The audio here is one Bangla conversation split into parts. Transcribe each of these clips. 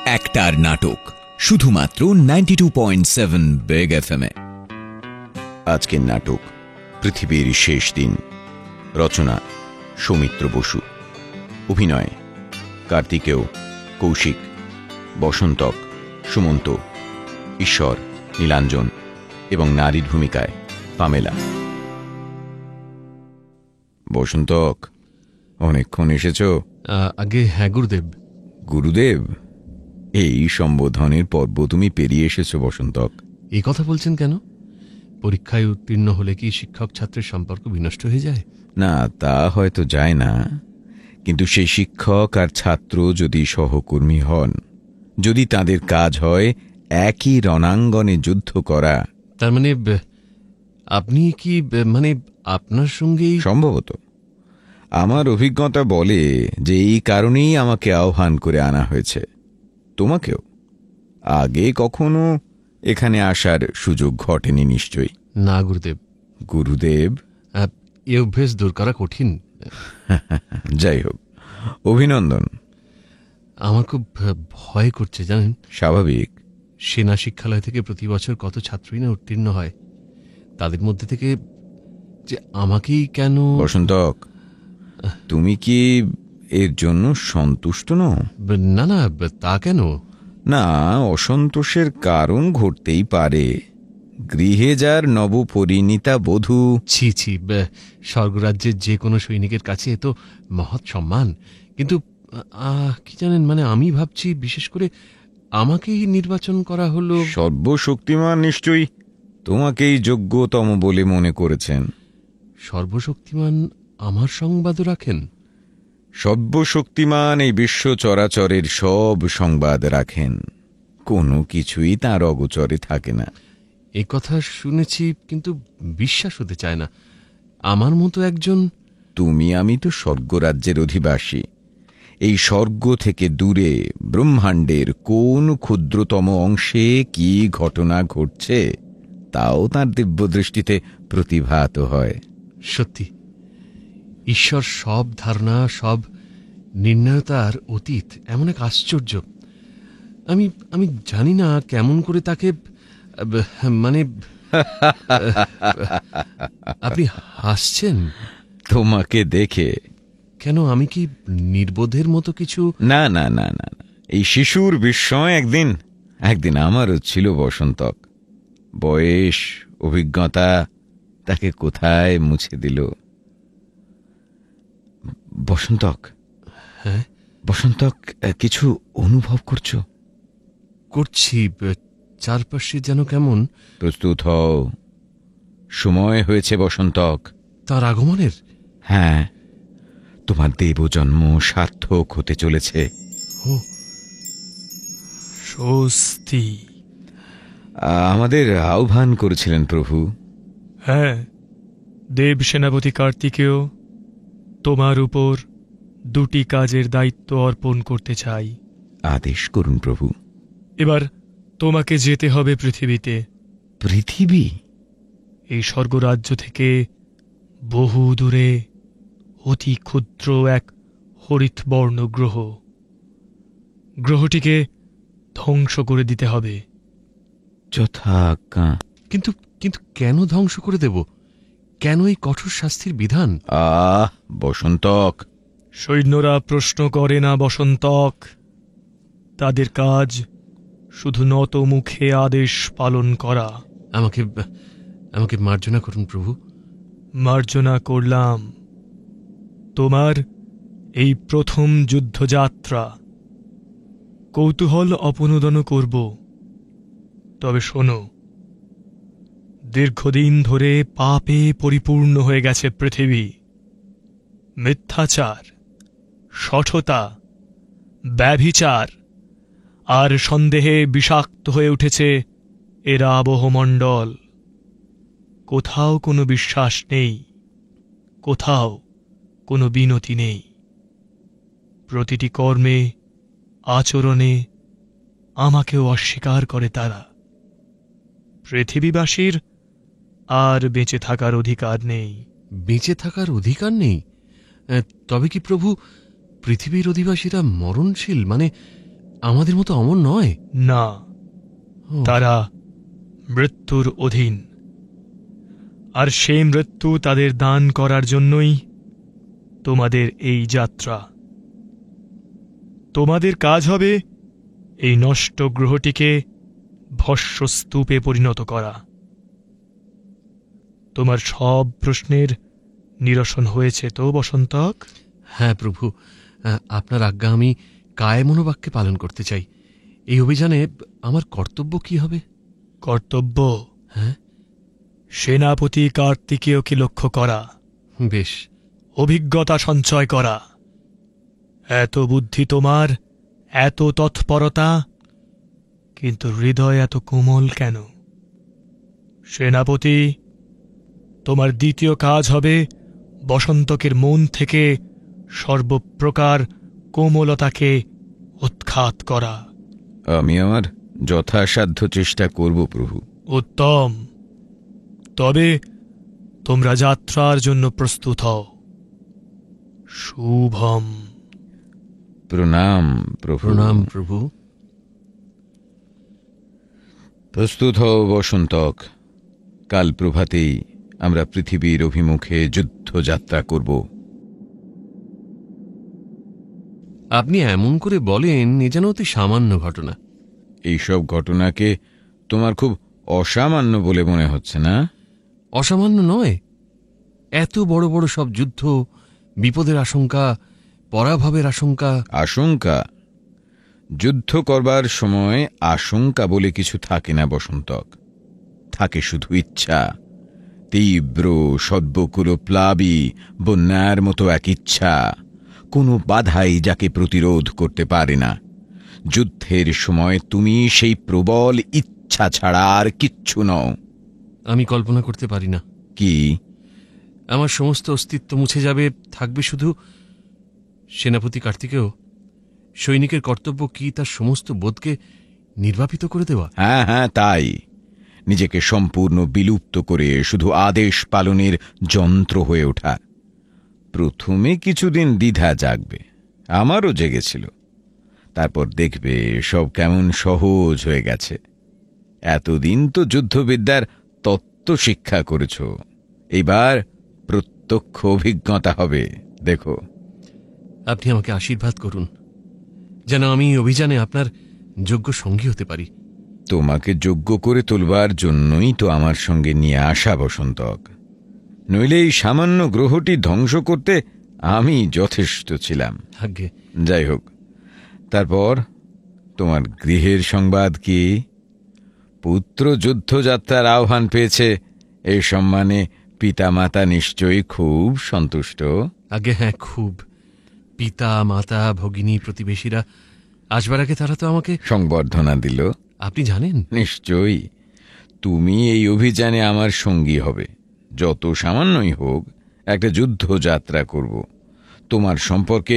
একটার নাটক শুধুমাত্র 92.7 বেগ FM এ। আজকের নাটক পৃথিবীর শেষ দিন। রচনা সৌমিত্র বসু। অভিনয় কার্তিকেয়, কৌশিক, বসন্তক, সুমন্ত, ঈশ্বর, নীলাঞ্জন এবং নারীর ভূমিকায় পামেলা। বসন্তক, অনেকক্ষণ এসেছ? আগে হ্যাঁ গুরুদেব। গুরুদেব, এই সম্বোধনের পর্ব তুমি পেরিয়ে এসেছ বসন্তক। এই কথা বলছেন কেন? পরীক্ষায় উত্তীর্ণ হলে কি শিক্ষক ছাত্রের সম্পর্ক বিনষ্ট হয়ে যায়? না, তা হয়তো যায় না, কিন্তু সেই শিক্ষক আর ছাত্র যদি সহকর্মী হন, যদি তাদের কাজ হয় একই রণাঙ্গনে যুদ্ধ করা, তার মানে আপনি কি মানে আপনার সঙ্গেই? সম্ভবত। আমার অভিজ্ঞতা বলে যে এই কারণেই আমাকে আহ্বান করে আনা হয়েছে। তোমাকেও আগে কখনো এখানে আসার সুযোগ ঘটেনি নিশ্চয়ই? না গুরুদেব। গুরুদেব, এ অভ্যেস দূর করা কঠিন। যাই হোক, অভিনন্দন। আমার খুব ভয় করছে জানেন। স্বাভাবিক। সেনা শিক্ষালয় থেকে প্রতি বছর কত ছাত্রই না উত্তীর্ণ হয়, তাদের মধ্যে থেকে যে আমাকেই কেন? বসন্তক, তুমি কি এর জন্য সন্তুষ্ট নও? না না, তা কেন? না, অসন্তোষের কারণ ঘটতেই পারে। গৃহে যার নবপরিণীতা বধূ। ছি ছি, স্বর্গরাজ্যের যে কোনো সৈনিকের কাছে এ তো মহৎ সম্মান। কিন্তু কি জানেন, মানে আমি ভাবছি বিশেষ করে আমাকেই নির্বাচন করা হলো। সর্বশক্তিমান নিশ্চয়ই তোমাকেই যোগ্যতম বলে মনে করেছেন। সর্বশক্তিমান আমার সংবাদও রাখেন? সর্বশক্তিমান এই বিশ্ব চরাচরের সব সংবাদ রাখেন, কোনো কিছুই তার অগোচরে থাকে না। এ কথা শুনেছি, কিন্তু বিশ্বাস হতে চায় না। আমার মতো একজন। তুমি আমি তো স্বর্গরাজ্যের অধিবাসী। এই স্বর্গ থেকে দূরে ব্রহ্মাণ্ডের কোন ক্ষুদ্রতম অংশে কি ঘটনা ঘটছে তাও তার দিব্য দৃষ্টিতে প্রতিভাত হয়। সত্যি, ঈশ্বর সব ধারণা, সব নির্ণয়তার অতীত। এমন এক আশ্চর্য। আমি আমি জানি না কেমন করে তাকে মানে আপনি হাসছেন তোমাকে দেখে। কেন? আমি কি নির্বোধের মতো কিছু? না না না না, এই শিশুর বিস্ময় একদিন আমারও ছিল বসন্তক। বয়স, অভিজ্ঞতা তাকে কোথায় মুছে দিল। বসন্তক, হ্যাঁ বসন্তক, কিছু অনুভব করছো? করছি, চারপাশে যেন কেমন। প্রস্তুত হও, সময় হয়েছে বসন্তক। তার আগমনের? হ্যাঁ, তোমার দেবজন্ম সার্থক হতে চলেছে। ও স্বস্তি। আমাদের আহ্বান করেছিলেন প্রভু। হ্যাঁ, দেব সেনাপতি কার্তিকেয়, তোমার উপর দুটি কাজের দায়িত্ব অর্পণ করতে চাই। আদেশ করুন প্রভু। এবার তোমাকে যেতে হবে পৃথিবীতে। পৃথিবী? এই স্বর্গরাজ্য থেকে বহু দূরে অতি ক্ষুদ্র এক হরিতবর্ণ গ্রহ। গ্রহটিকে ধ্বংস করে দিতে হবে। যথাজ্ঞা। কিন্তু কিন্তু কেন ধ্বংস করে দেব? কেন এই কঠোর শাস্তির বিধান? বসন্তক। সৈন্যরা প্রশ্ন করে না বসন্তক। তাদের কাজ শুধু নত মুখে আদেশ পালন করা। আমাকে মার্জনা করুন প্রভু। মার্জনা করলাম। তোমার এই প্রথম যুদ্ধযাত্রা। কৌতূহল অপনোদন করব। তবে শোনো, দীর্ঘদিন ধরে পাপে পরিপূর্ণ হয়ে গেছে পৃথিবী। মিথ্যাচার, শঠতা, ব্যভিচার আর সন্দেহে বিষাক্ত হয়ে উঠেছে এরা আবহমণ্ডল। কোথাও কোনো বিশ্বাস নেই, কোথাও কোনো বিনতি নেই। প্রতিটি কর্মে, আচরণে আমাকেও অস্বীকার করে তারা। পৃথিবীবাসীর আর বেঁচে থাকার অধিকার নেই। বেঁচে থাকার অধিকার নেই? তবে কি প্রভু পৃথিবীর অধিবাসীরা মরণশীল? মানে আমাদের মতো অমর নয়? না, ও, তারা মৃত্যুর অধীন, আর সেই মৃত্যু তাদের দান করার জন্যই তোমাদের এই যাত্রা। তোমাদের কাজ হবে এই নষ্ট গ্রহটিকে ভস্মস্তূপে পরিণত করা। তোমার সব প্রশ্নের নিরসন হয়েছে তো বসন্তক? হ্যাঁ প্রভু, আপনার আজ্ঞা আমি কায় মনোবাক্যে পালন করতে চাই। এই অভিযানে আমার কর্তব্য কি হবে? কর্তব্য হ্যাঁ, সেনাপতি কার্তিকেয়কে লক্ষ্য করা, বেশ। অভিজ্ঞতা সঞ্চয় করা। এত বুদ্ধি তোমার, এত তৎপরতা, কিন্তু হৃদয় এত কোমল কেন? সেনাপতি, তোমার দ্বিতীয় কাজ হবে বসন্তকের মন থেকে সর্বপ্রকার কোমলতাকে উৎখাত করা। আমি আমার যথাসাধ্য চেষ্টা করব প্রভু। উত্তম। তবে তোমরা যাত্রার জন্য প্রস্তুত হও। শুভম। প্রণাম প্রভু। প্রণাম প্রভু। প্রস্তুত হও বসন্তক। কাল প্রভাতেই আমরা পৃথিবীর অভিমুখে যুদ্ধযাত্রা করব। আপনি এমন করে বলেন এ যেন অতি সামান্য ঘটনা। এইসব ঘটনাকে তোমার খুব অসামান্য বলে মনে হচ্ছে না? অসামান্য নয়। এত বড় বড় সব যুদ্ধ, বিপদের আশঙ্কা, পরাভবের আশঙ্কা। আশঙ্কা? যুদ্ধ করবার সময় আশঙ্কা বলে কিছু থাকে না বসন্তক। থাকে শুধু ইচ্ছা, তীব্র সর্বকুলপ্লাবী বন্যার মতো এক ইচ্ছা। কোনো বাধাই যাকে প্রতিরোধ করতে পারে না। যুদ্ধের সময় তুমি সেই প্রবল ইচ্ছা ছাড়া আর কিচ্ছু নও। আমি কল্পনা করতে পারি না। কি? আমার সমস্ত অস্তিত্ব মুছে যাবে, থাকবে শুধু সেনাপতি কার্তিকেয়। সৈনিকের কর্তব্য কি তার সমস্ত বোধকে নির্বাপিত করে দেওয়া? হ্যাঁ হ্যাঁ, তাই। নিজেকে সম্পূর্ণ বিলুপ্ত করে শুধু আদেশ পালনের যন্ত্র হয়ে ওঠা। প্রথমে কিছুদিন দ্বিধা জাগবে, আমারও জেগেছিল। তারপর দেখবে সব কেমন সহজ হয়ে গেছে। এতদিন তো যুদ্ধবিদ্যার তত্ত্ব শিক্ষা করেছ, এইবার প্রত্যক্ষ অভিজ্ঞতা হবে। দেখো, আপনি আমাকে আশীর্বাদ করুন, যেন আমি এই অভিযানে আপনার যোগ্য সঙ্গী হতে পারি। তোমাকে যোগ্য করে তোলবার জন্যই তো আমার সঙ্গে নিয়ে আসা বসন্তক। নইলে এই সামান্য গ্রহটি ধ্বংস করতে আমি যথেষ্ট ছিলাম। আজ্ঞে। যাই হোক, তারপর তোমার গৃহের সংবাদ কি? পুত্র যুদ্ধযাত্রার আহ্বান পেয়েছে, এই সম্মানে পিতামাতা নিশ্চয়ই খুব সন্তুষ্ট। আগে হ্যাঁ, খুব। পিতা, মাতা, ভগিনী, প্রতিবেশীরা আসবার আগে তারা তো আমাকে সংবর্ধনা দিল। আপনি জানেন? নিশ্চয়ই। তুমি এই অভিযানে আমার সঙ্গী হবে। যত সামান্যই হোক, একটা যুদ্ধযাত্রা করব। তোমার সম্পর্কে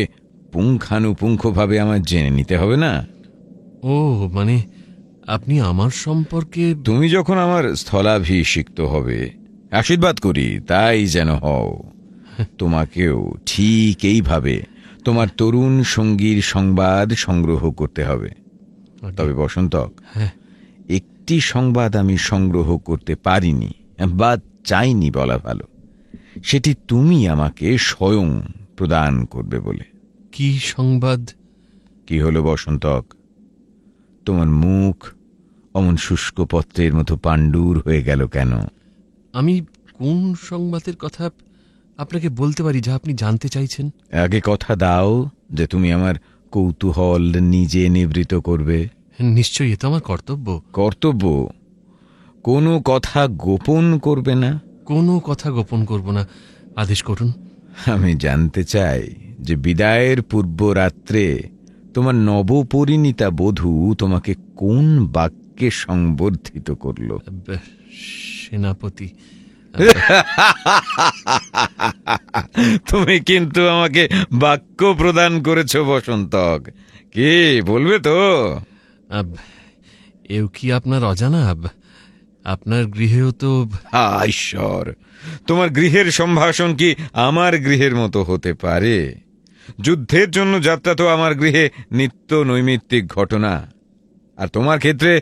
পুঙ্খানুপুঙ্খভাবে আমার জেনে নিতে হবে না? ও, মানে আপনি আমার সম্পর্কে? তুমি যখন আমার স্থলাভিষিক্ত হবে, আশীর্বাদ করি তাই যেন হও। তোমাকেও ঠিক এইভাবে তোমার তরুণ সঙ্গীর সংবাদ সংগ্রহ করতে হবে। তবে বসন্তক, হ্যাঁ। একটি সংবাদ আমি সংগ্রহ করতে পারিনি বা চাইনি বলা ভালো। সেটি তুমি আমাকে স্বয়ং প্রদান করবে বলে। কি সংবাদ? কি হলো বসন্তক? তোমার মুখ অমন শুষ্ক পত্রের মতো পাণ্ডুর হয়ে গেল কেন? আমি কোন সংবাদের কথা আপনাকে বলতে পারি যা আপনি জানতে চাইছেন? আগে কথা দাও যে তুমি আমার কৌতূহল নিজে নিবৃত করবে। নিশ্চয়ই, এ তো আমার কর্তব্য। কর্তব্য? কোনো কথা গোপন করবে না? কোনো কথা গোপন করব না। আদেশ করুন। আমি জানতে চাই যে বিদায়ের পূর্ব রাত্রে তোমার নবপরিণীতা বধূ তোমাকে কোন বাক্যে সংবর্ধিত করল? সেনাপতি। তুমি কিন্তু আমাকে বাক্য প্রদান করেছ বসন্তক। কি বলবে তো? এও কি আপনার অজানা? আপনার গৃহেও তো। ঈশ্বর, তোমার গৃহের সম্ভাষণ কি আমার গৃহের মতো হতে পারে? যুদ্ধের জন্য যাত্রা তো আমার গৃহে নিত্য নৈমিত্তিক ঘটনা, আর তোমার ক্ষেত্রে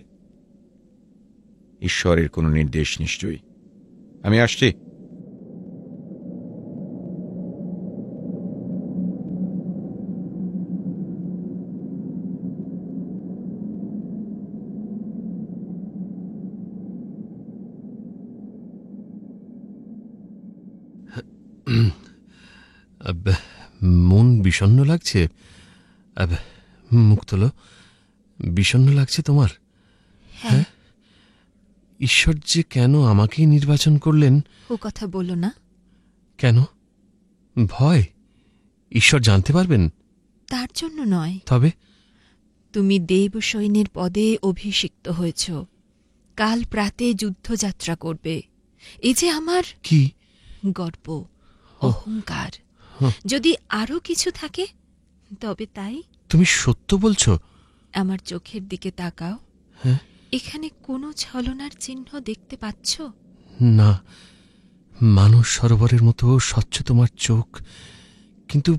ঈশ্বরের কোনো নির্দেশ নিশ্চয়ই। আমি আসছি। মন বিষণ্ণ লাগছে? মুখ তোলো। বিষণ্ণ লাগছে তোমার? হ্যাঁ। ঈশ্বর যে কেন আমাকেই নির্বাচন করলেন? ও কথা বলো না। কেন? ভয়? ঈশ্বর জানতে পারবেন? তার জন্য নয়। তবে? তুমি দেব সৈন্যের পদে অভিষিক্ত হয়েছ, কাল প্রাতে যুদ্ধযাত্রা করবে। এই যে আমার কি গর্ব, অহংকার, যদি আরো কিছু থাকে তবে তাই। তুমি সত্য বলছো? আমার চোখের দিকে তাকাও। হ্যাঁ। এখানে কোনো ছলনার চিহ্ন দেখতে পাচ্ছ? না, মানস সরোবরের মতো স্বচ্ছ তোমার চোখ, কিন্তু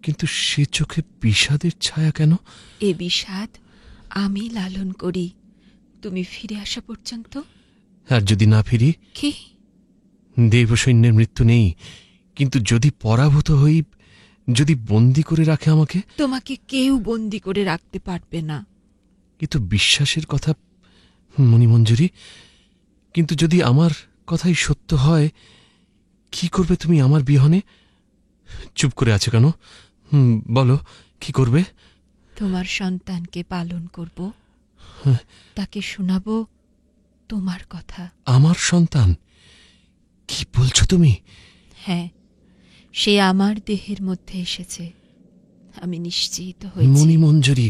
কিন্তু সে চোখে বিষাদের ছায়া কেন? এ বিষাদ আমি লালন করি তুমি ফিরে আসা পর্যন্ত। আর যদি না ফিরি? কি? দেবসৈন্যের মৃত্যু নেই, কিন্তু যদি পরাভূত হই, যদি বন্দি করে রাখে আমাকে? তোমাকে কেউ বন্দি করে রাখতে পারবে না। কিন্তু বিশ্বাসের কথা মণিমঞ্জুরি। কিন্তু যদি আমার কথাই সত্য হয়, কি করবে তুমি আমার বিহনে? চুপ করে আছো কেন? বলো, কি করবে? তোমার সন্তানকে পালন করব, তাকে শোনাবো তোমার কথা। আমার সন্তান? কি বলছো তুমি? হ্যাঁ, সে আমার দেহের মধ্যে এসেছে, আমি নিশ্চিত হয়েছি। মণিমঞ্জুরি,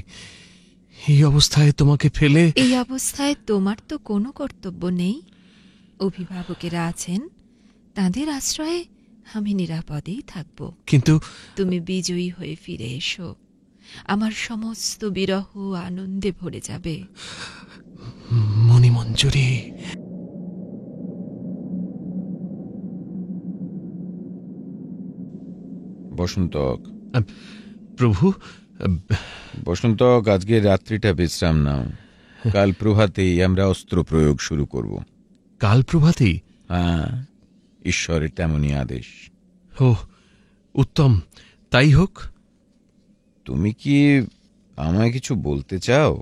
এই অবস্থায় তোমাকে ফেলে? এই অবস্থায় তোমার তো কোনো কর্তব্য নেই। অভিভাবকেরা আছেন, তাদের আশ্রয়ে আমি নিরাপদেই থাকব। কিন্তু তুমি বিজয়ী হয়ে ফিরে এসো, আমার সমস্ত বিরহ আনন্দে ভরে যাবে। মণিমঞ্জুরি। বসন্তক, প্রভু। বসন্তক, আজকে রাত্রিটা বিশ্রাম নাও। কাল প্রভাতেই আমরা অস্ত্র প্রয়োগ শুরু করব। কাল প্রভাতেই? হ্যাঁ, ঈশ্বরের তেমনই আদেশ। ও, উত্তম, তাই হোক। তুমি কি আমায় কিছু বলতে চাও?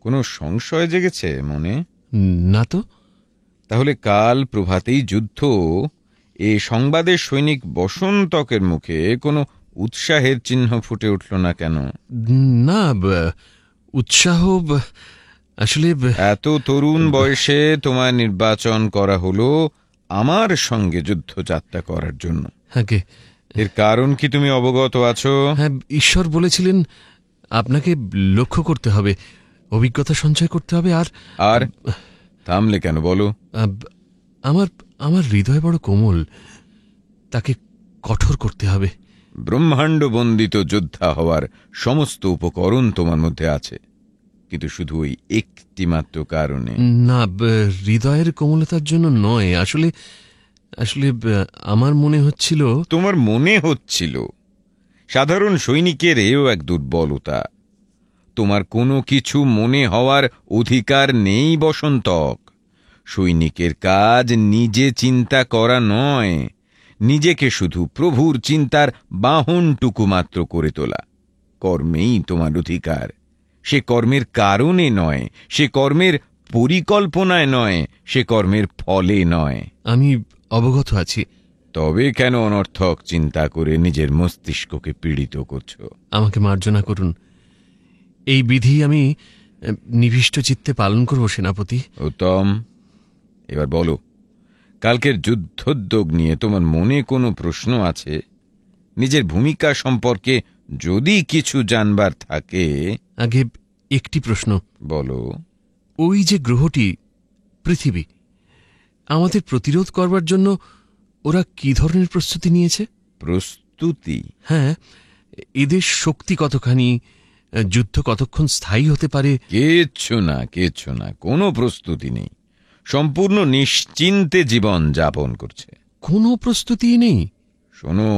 কোনো সংশয় জেগেছে মনে? না তো। তাহলে কাল প্রভাতেই যুদ্ধ, এ সংবাদে সৈনিক বসন্তকের মুখে কোনো উৎসাহের চিহ্ন ফুটে উঠল না কেন? না, উৎসাহ আসলে এত তরুণ বয়সে তোমার নির্বাচন করা হলো আমার সঙ্গে যুদ্ধযাত্রা করার জন্য। আগে এর কারণ কি তুমি অবগত আছো? হ্যাঁ, ঈশ্বর বলেছিলেন আপনাকে লক্ষ্য করতে হবে, অভিজ্ঞতা সঞ্চয় করতে হবে। আর থামলে কেন বলো? আমার আমার হৃদয় বড় কোমল, তাকে কঠোর করতে হবে। ব্রহ্মাণ্ড বন্দিত যোদ্ধা হওয়ার সমস্ত উপকরণ তোমার মধ্যে আছে, কিন্তু শুধু ওই একটি মাত্র কারণে। না, হৃদয়ের কোমলতার জন্য নয়। আসলে আসলে আমার মনে হচ্ছিল। তোমার মনে হচ্ছিল? সাধারণ সৈনিকের এও এক দুর্বলতা। তোমার কোনো কিছু মনে হওয়ার অধিকার নেই বসন্তক। সৈনিকের কাজ নিজে চিন্তা করা নয়, নিজেকে শুধু প্রভুর চিন্তার বাহনটুকু মাত্র করে তোলা। কর্মেই তোমার অধিকার। সে কর্মের কারণে নয়, সে কর্মের পরিকল্পনায় নয়, সে কর্মের ফলে নয়। আমি অবগত আছি। তবে কেন অনর্থক চিন্তা করে নিজের মস্তিষ্ককে পীড়িত করছো? আমাকে মার্জনা করুন। এই বিধি আমি নিবিষ্ট চিত্তে পালন করব সেনাপতি। উত্তম, এবার বলো, কালকের যুদ্ধোদ্যোগ নিয়ে তোমার মনে কোনো প্রশ্ন আছে? নিজের ভূমিকা সম্পর্কে যদি কিছু জানবার থাকে। আগে একটি প্রশ্ন। বলো। ওই যে গ্রহটি পৃথিবী, আমাদের প্রতিরোধ করবার জন্য ওরা কি ধরনের প্রস্তুতি নিয়েছে? প্রস্তুতি? হ্যাঁ, এদের শক্তি কতখানি, যুদ্ধ কতক্ষণ স্থায়ী হতে পারে? কিচ্ছু না, কোনো প্রস্তুতি নেই। সম্পূর্ণ নিশ্চিন্তে জীবন যাপন করছে। কোনো প্রস্তুতি নেই? শোনো,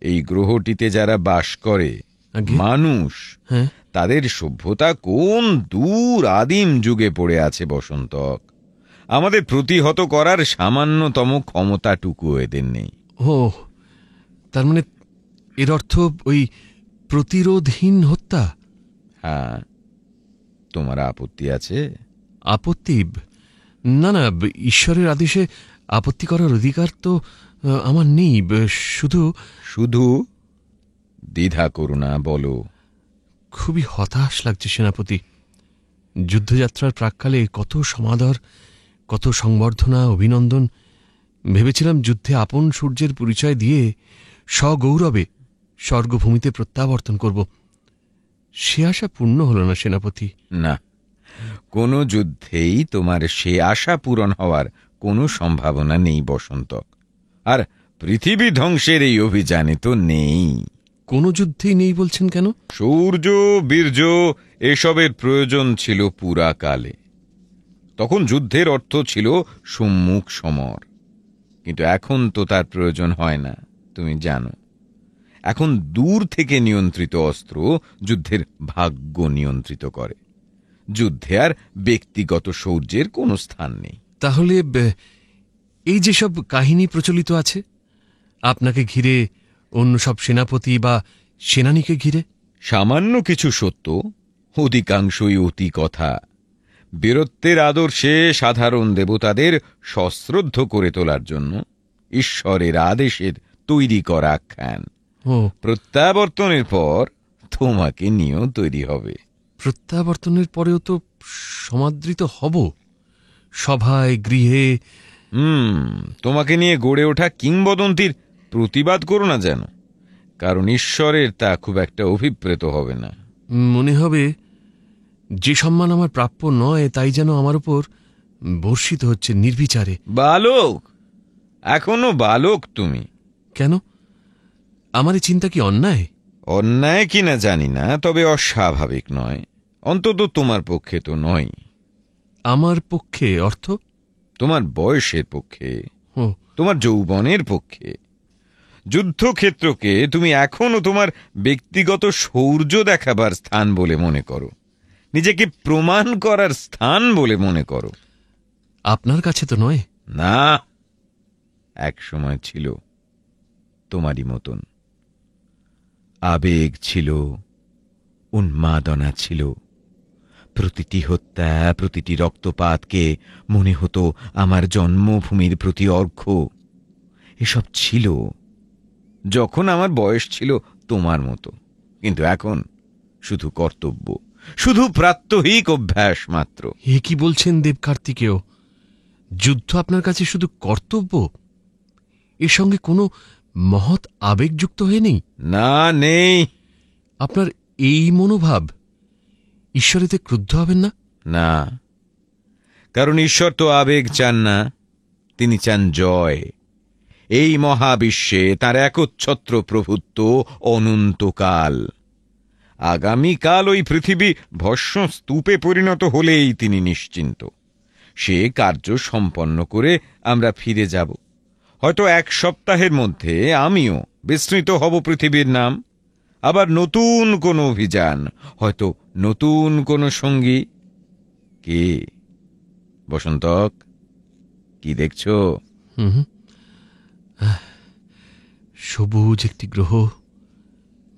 এই গ্রহটিতে যারা বাস করে আজ্ঞে? মানুষ, হ্যাঁ, তাদের সভ্যতা কোন দূর আদিম যুগে পড়ে আছে বসন্তক। আমাদের প্রতিহত করার সামান্যতম ক্ষমতাটুকু এদের নেই। ও তার মানে এর অর্থ ওই প্রতিরোধহীন হত্যা। হ্যাঁ, তোমার আপত্তি আছে? আপত্তি? না না, ঈশ্বরের আদেশে আপত্তি করার অধিকার তো আমার নেই। শুধু শুধু দ্বিধা করো না, বলো। খুবই হতাশ লাগছে সেনাপতি। যুদ্ধযাত্রার প্রাক্কালে কত সমাদর, কত সংবর্ধনা, অভিনন্দন। ভেবেছিলাম যুদ্ধে আপন সূর্যের পরিচয় দিয়ে সগৌরবে স্বর্গভূমিতে প্রত্যাবর্তন করব। সে আশা পূর্ণ হল না সেনাপতি। না, কোনো যুদ্ধেই তোমার সে আশা পূরণ হওয়ার কোনো সম্ভাবনা নেই বসন্তক। আর পৃথিবী ধ্বংসের এই অভিযানে তো নেই। কোনো যুদ্ধেই নেই বলছেন কেন? সূর্য, বীর্য এসবের প্রয়োজন ছিল পুরাকালে। তখন যুদ্ধের অর্থ ছিল সম্মুখ সমর। কিন্তু এখন তো তার প্রয়োজন হয় না, তুমি জানো। এখন দূর থেকে নিয়ন্ত্রিত অস্ত্র যুদ্ধের ভাগ্য নিয়ন্ত্রিত করে। যুদ্ধে আর ব্যক্তিগত শৌর্যের কোনো স্থান নেই। তাহলে এই যেসব কাহিনী প্রচলিত আছে, আপনাকে ঘিরে, অন্য সব সেনাপতি বা সেনানীকে ঘিরে, সামান্য কিছু সত্য, অধিকাংশই অতি কথা। বীরত্বের আদর্শে সাধারণ দেবতাদের সশ্রদ্ধ করে তোলার জন্য ঈশ্বরের আদেশের তৈরি করা আখ্যান। ও প্রত্যাবর্তনের পর তোমাকে নিয়েও তৈরি হবে। প্রত্যাবর্তনের পরেও তো সমাদৃত হব সভায়, গৃহে। তোমাকে নিয়ে গড়ে ওঠা কিংবদন্তির প্রতিবাদ করো না যেন, কারণ ঈশ্বরের তা খুব একটা অভিপ্রেত হবে না। মনে হবে যে সম্মান আমার প্রাপ্য নয় তাই যেন আমার উপর বর্ষিত হচ্ছে নির্বিচারে। বালক, এখনো বালক তুমি। কেন? আমার এই চিন্তা কি অন্যায়? অন্যায় কিনা জানি না, তবে অস্বাভাবিক নয়। অন্তত তোমার পক্ষে তো নয়। আমার পক্ষে অর্থ? তোমার বয়সের পক্ষে, ও তোমার যৌবনের পক্ষে। যুদ্ধক্ষেত্রকে তুমি এখনো তোমার ব্যক্তিগত শৌর্য দেখাবার স্থান বলে মনে করো, নিজেকে প্রমাণ করার স্থান বলে মনে করো। আপনার কাছে তো নয়। না, এক সময় ছিল তোমারই মতন। আবেগ ছিল, উন্মাদনা ছিল। প্রতিটি হত্যা, প্রতিটি রক্তপাতকে মনে হতো আমার জন্মভূমির প্রতি অর্ঘ্য। এসব ছিল যখন আমার বয়স ছিল তোমার মতো। কিন্তু এখন শুধু কর্তব্য, শুধু প্রাত্যহিক অভ্যাস মাত্র। এ কি বলছেন দেবকার্তিকেয়? যুদ্ধ আপনার কাছে শুধু কর্তব্য? এর সঙ্গে কোনো মহৎ আবেগ যুক্ত হয়ে নেই? না, নেই। আপনার এই মনোভাব, ঈশ্বরেতে ক্রুদ্ধ হবেন না? না, কারণ ঈশ্বর তো আবেগ চান না, তিনি চান জয়। এই মহাবিশ্বে তার একচ্ছত্র প্রভুত্ব অনন্তকাল। আগামীকাল ওই পৃথিবী ভস্ম স্তূপে পরিণত হলেই তিনি নিশ্চিন্ত। সে কার্য সম্পন্ন করে আমরা ফিরে যাব। হয়তো এক সপ্তাহের মধ্যে আমিও বিস্মৃত হব পৃথিবীর নাম। আবার নতুন কোন অভিযান, হয়তো নতুন কোন সঙ্গী। কে বসন্তক, কি দেখছো? সবুজ একটি গ্রহ,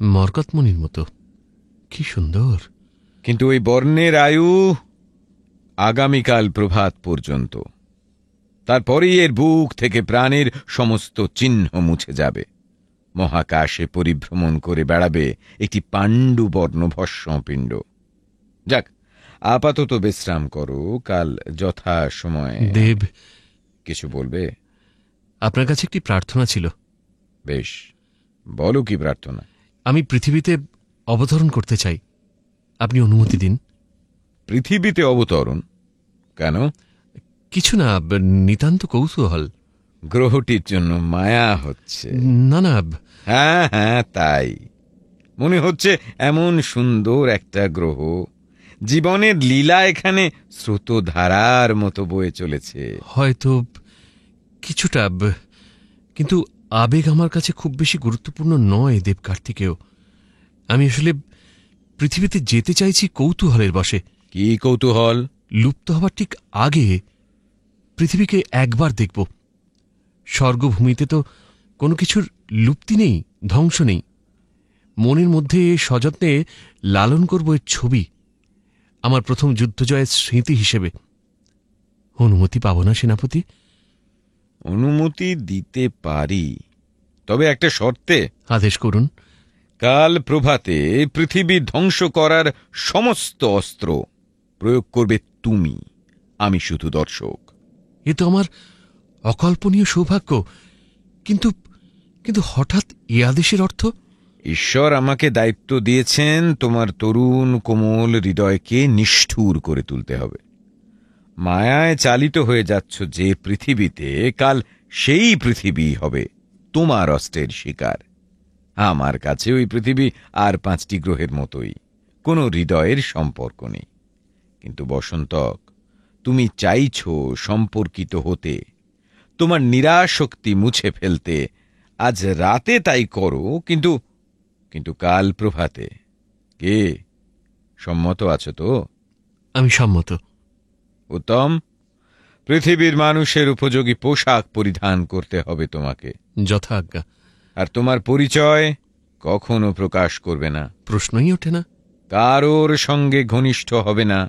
মরকতমণির মতো। কি সুন্দর! কিন্তু ওই বর্ণের আয়ু আগামীকাল প্রভাত পর্যন্ত। তারপরেই এর বুক থেকে প্রাণের সমস্ত চিহ্ন মুছে যাবে। মহাকাশে পরিভ্রমণ করে বেড়াবে একটি পাণ্ডুবর্ণ ভস্মপিণ্ড। যাক, আপাতত বিশ্রাম করো, কাল যথা সময়। দেব, কিছু বলবে? আপনার কাছে একটি প্রার্থনা ছিল। বেশ, বলো কি প্রার্থনা? আমি পৃথিবীতে অবতরণ করতে চাই, আপনি অনুমতি দিন। পৃথিবীতে অবতরণ? কেন? কিছু না, নিতান্ত কৌতূহল। গ্রহটির জন্য মায়া হচ্ছে? না না। হ্যাঁ হ্যাঁ, তাই মনে হচ্ছে। এমন সুন্দর একটা গ্রহ, জীবনের লীলা এখানে স্রোতধারার মতো বয়ে চলেছে। হয়তো কিছুটা, কিন্তু আবেগ আমার কাছে খুব বেশি গুরুত্বপূর্ণ নয় দেব কার্তিকেয়। আমি আসলে পৃথিবীতে যেতে চাইছি কৌতূহলের বশে। কি কৌতূহল? লুপ্ত হবার ঠিক আগে পৃথিবীকে একবার দেখব। স্বর্গভূমিতে তো কোনো কিছুর লুপ্তি নেই, ধ্বংস নেই। মনের মধ্যে সযত্নে লালন করব এর ছবি, আমার প্রথম যুদ্ধজয়ের স্মৃতি হিসেবে। অনুমতি পাব না সেনাপতি? অনুমতি দিতে পারি, তবে একটা শর্তে। আদেশ করুন। কাল প্রভাতে পৃথিবী ধ্বংস করার সমস্ত অস্ত্র প্রয়োগ করবে তুমি, আমি শুধু দর্শক। এ তো আমার অকল্পনীয় সৌভাগ্য। কিন্তু কিন্তু হঠাৎ এ আদেশের অর্থ? ঈশ্বর আমাকে দায়িত্ব দিয়েছেন তোমার তরুণ কোমল হৃদয়কে নিষ্ঠুর করে তুলতে হবে। মায়ায় চালিত হয়ে যাচ্ছ যে পৃথিবীতে, কাল সেই পৃথিবী হবে তোমার অস্ত্রের শিকার। আমার কাছে ওই পৃথিবী আর 5টি গ্রহের মতোই, কোনো হৃদয়ের সম্পর্ক নেই। কিন্তু বসন্তক, তুমি চাইছো সম্পর্কিত হতে, তোমার নিরাসক্তি মুছে ফেলতে। আজ রাতে তাই করো, কিন্তু কিন্তু কাল প্রভাতে। কে সম্মত আছো তো? আমি সম্মত। উত্তম। পৃথিবীর মানুষের উপযোগী পোশাক পরিধান করতে হবে তোমাকে, যথাজ্ঞা। আর তোমার পরিচয় কখনো প্রকাশ করবে না। প্রশ্নই ওঠে না। কারোর সঙ্গে ঘনিষ্ঠ হবে না।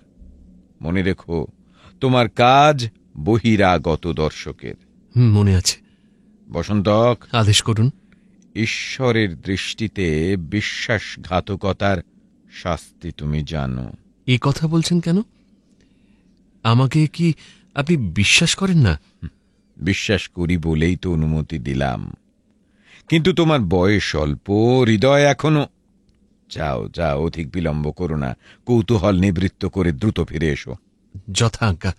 মনে রেখো, তোমার কাজ বহিরাগত দর্শকের। মনে আছে। বসন্তক, আদেশ করুন। ঈশ্বরের দৃষ্টিতে বিশ্বাসঘাতকতার শাস্তি তুমি জানো। এ কথা বলছেন কেন? আমাকে কি আপনি বিশ্বাস করেন না? বিশ্বাস করি বলেই তো অনুমতি দিলাম। কিন্তু তোমার বয়স অল্প, হৃদয় এখনো। যাও যাও, অধিক বিলম্ব করো না। কৌতূহল নিবৃত্ত করে দ্রুত ফিরে এসো। যথাজ্ঞা।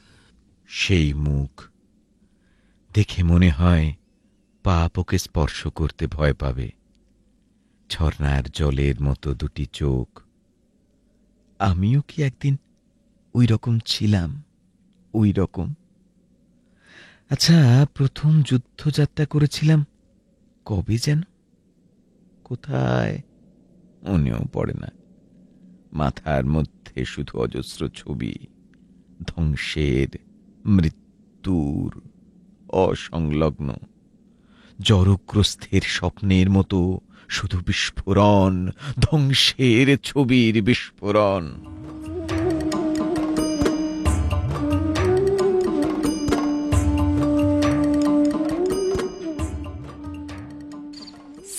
সেই মুখ দেখে মনে হয় পাপ ওকে স্পর্শ করতে ভয় পাবে। ঝর্ণার জলের মতো দুটি চোখ। আমিও কি একদিন ওই রকম ছিলাম? ওই রকম। আচ্ছা, প্রথম যুদ্ধযাত্রা করেছিলাম কবে যেন? কোথায় মনেও পড়ে না। মাথার মধ্যে শুধু অজস্র ছবি, ধ্বংসের, মৃত্যুর, অসংলগ্ন জড়গ্রস্থের স্বপ্নের মতো শুধু বিস্ফোরণ, ধ্বংসের ছবির বিস্ফোরণ।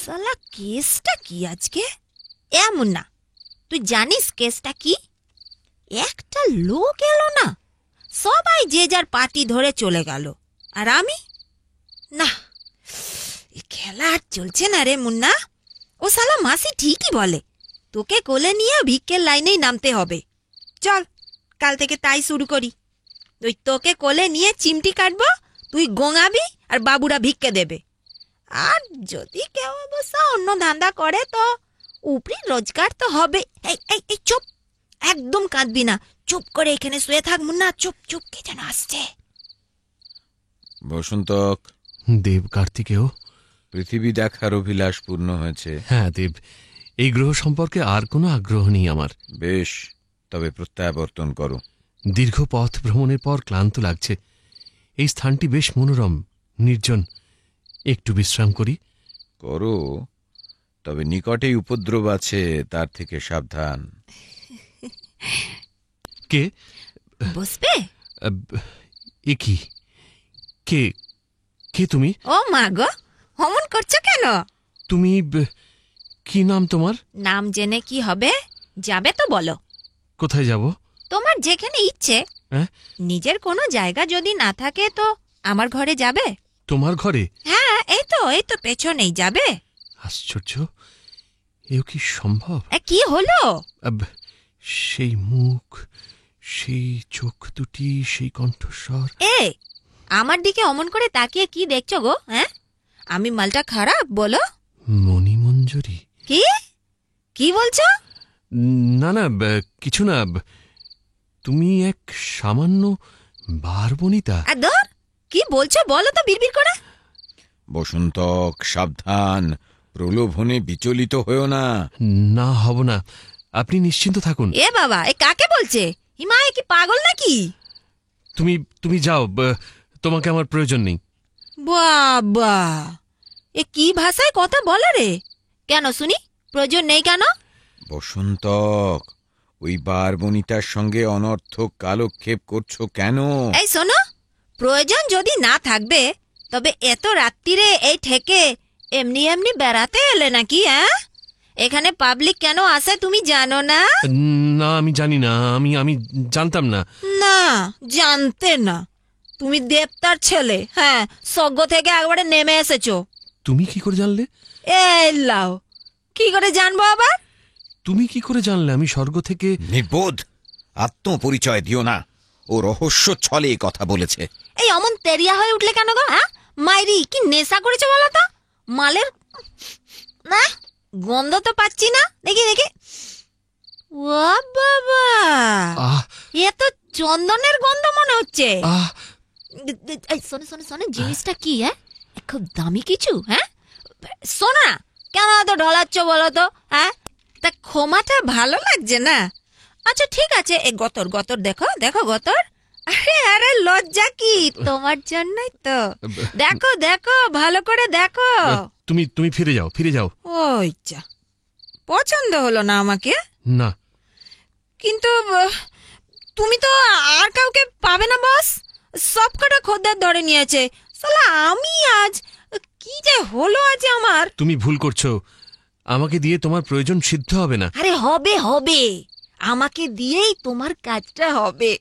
সালা কেসটা কি আজকে? এমন না, তুই জানিস কেসটা কি? একটা লোক এলো না, সবাই যে যার পার্টি ধরে চলে গেল, আর আমি না। এ খেলা আর চলছে না রে মুন্না। ও সালা মাসি ঠিকই বলে, তোকে কোলে নিয়ে ভিক্ষের লাইনেই নামতে হবে। চল, কাল থেকে তাই শুরু করি। তুই তোকে কোলে নিয়ে চিমটি কাটবো, তুই গোঙাবি আর বাবুরা ভিক্ষে দেবে। আর যদি কেউ অবশ্য অন্য ধান্দা করে তো উপরি রোজগার তো হবে। এই এই এই চুপ, একদম কাঁদবি না। চুপ করে এখানে শুয়ে থাক মুন্না। চুপ চুপ, কে যেন আসছে। বসন্তক, দেব কার্তিকেয়। পৃথিবী দেখার অভিলাষ পূর্ণ হয়েছে। হ্যাঁ দেব, এই গ্রহ সম্পর্কে আর কোনো আগ্রহ নেই আমার। বেশ, তবে প্রত্যাবর্তন করো। দীর্ঘ পথ ভ্রমণের পর ক্লান্ত লাগছে। এই স্থানটি বেশ মনোরম, নির্জন। একটু বিশ্রাম করি। করো, তবে নিকটেই উপদ্রব আছে, তার থেকে সাবধান। কে? বসবে? এ কি? কে কে তুমি? ও মা গো, অমন করছো কেন? তুমি কি নাম তোমার? নাম জেনে কি হবে? যাবে তো বলো। কোথায় যাব? তোমার যেখানে ইচ্ছে। হ্যাঁ? নিজের কোনো জায়গা যদি না থাকে তো আমার ঘরে যাবে। তোমার ঘরে? হ্যাঁ, এই তো পেছনেই যাবে। আশ্চর্য, এও কি সম্ভব? কি হলো? সেই মুখ, সেই চোখ দুটি, সেই কণ্ঠস্বর। আমার দিকে অমন করে তাকিয়ে কি দেখছো গো? হ্যাঁ, আমি মালটা খারাপ বলো? মণিমঞ্জরি। কি বলছো? না না, কিছু না। তুমি এক সামান্য বারবনিতা। ধর, কি বলছো বলো তো বিড়বিড় করে। বসন্তক, সাবধান, প্রলোভনে বিচলিত হয়েও না। না, হব না, আপনি নিশ্চিন্ত থাকুন। এ বাবা, এ কাকে বলছে? হিমা, এ কি পাগল নাকি? তুমি তুমি যাও, তোমাকে আমার প্রয়োজন নেই। বাবা, এ কি ভাষায় কথা বলে রে? কেন শুনি, প্রয়োজন নেই কেন? বসন্তক, ওই বারবনিতার সঙ্গে অনর্থক কালক্ষেপ করছো কেন? এই শোনো, প্রয়োজন যদি না থাকবে তবে এত রাত্রিরে এই ঠেকে এমনি এমনি বেড়াতে এলে নাকি? হ্যাঁ, এখানে পাবলিক কেন আসে তুমি জানো না? না, আমি জানি না, আমি জানতাম না। না, জানতে না? তুমি দেবতার ছেলে, হ্যাঁ, স্বর্গ থেকে একবারে নেমে এসেছো। তুমি কি করে জানলে? এই লাও, কি করে জানবো আবার? তুমি কি করে জানলে আমি স্বর্গ থেকে? নির্বোধ, আত্মপরিচয় দিও না। ও রহস্য ছলে এ কথা বলেছে। এই অমন তেরিয়া হয়ে উঠলে কেন গো? হ্যাঁ, মাইরি কি নেশা করেছো বলো তো? মালের না গন্ধ তো পাচ্ছি না। দেখি দেখি, ও বাবা, আহ এ তো চন্দনের গন্ধ মনে হচ্ছে। আহ এই শোনো শোনো শোনো, জিনিসটা কি? হ্যাঁ, খুব দামি কিছু? হ্যাঁ, শোনো না, কেন এত ঢলাচ্ছ বলো তো? হ্যাঁ, তা ক্ষমাটা ভালো লাগছে না? আচ্ছা ঠিক আছে, এই গতর গতর দেখো দেখো গতর। আরে আরে, লজ্জা কি তোমার জন্যই তো। দেখো দেখো, ভালো করে দেখো। তুমি তুমি ফিরে যাও, ফিরে যাও। ওই যা, পছন্দ হলো না আমাকে? না, কিন্তু তুমি তো আর কাউকে পাবে না বস, সব কটা খদ্দের ধরে নিয়েছে। সালা, আমি আজ কি যে হলো আজ আমার। তুমি ভুল করছো, আমাকে দিয়ে তোমার প্রয়োজন সিদ্ধ হবে না। আরে হবে হবে, আমাকে দিয়েই তোমার কাজটা হবে।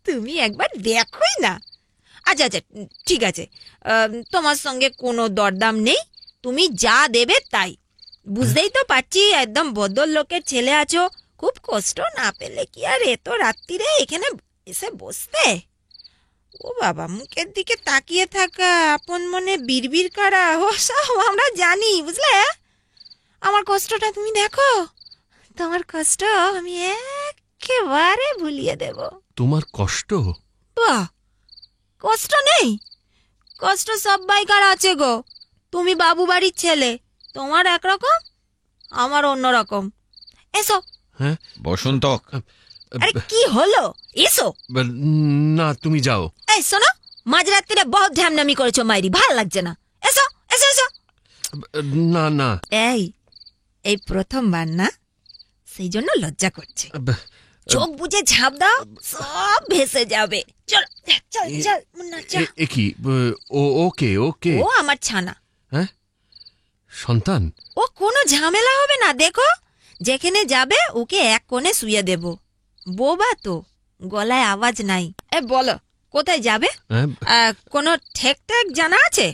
তুমি একবার দেখোই না। আচ্ছা আচ্ছা ঠিক আছে, তোমার সঙ্গে কোনো দরদাম নেই, তুমি যা দেবে তাই। বুঝতেই তো পারছি একদম বদল লোকের ছেলে আছো, খুব কষ্ট না পেলে কি আর এত রাত্রিরে এখানে এসে বসতে? ও বাবা, মুখের দিকে তাকিয়ে থাকা, আপন মনে বিড়বিড় করা, ও সব আমরা জানি, বুঝলে? আমার কষ্টটা তুমি দেখো, তোমার কষ্ট আমি একেবারে ভুলিয়ে দেব। তোমার কষ্ট? বাহ, কষ্ট নেই? কষ্ট সবাইকার আছে গো। তুমি বাবু বাড়ির ছেলে, তোমার একরকম, আমার অন্যরকম। এসো। হ্যাঁ, বসন্তক, আরে কি হলো, এসো। না, তুমি যাও। এই শোনো, মাঝরাত্রিরে বহুত ঢ্যামনামি করেছো মাইরি, ভাল লাগছে না। এসো এসো এসো। না না, এই এই প্রথমবার না, সেই জন্য লজ্জা করছে। চোখ বুঝে ঝাঁপ দাও, সব ভেসে যাবে। চল চল চল মুন্না, চল। এ কি? ওকে ওকে। ও আমার ছানা। হ্যাঁ, সন্তান। ও কোনো ঝামেলা হবে না, দেখো যেখানে যাবে ওকে এক কোণে শুয়ে দেব। বোবা তো, গলায় আওয়াজ নাই। এ বলো, কোথায় যাবে? হ্যাঁ, কোনো ঠেক ঠেক জানা আছে?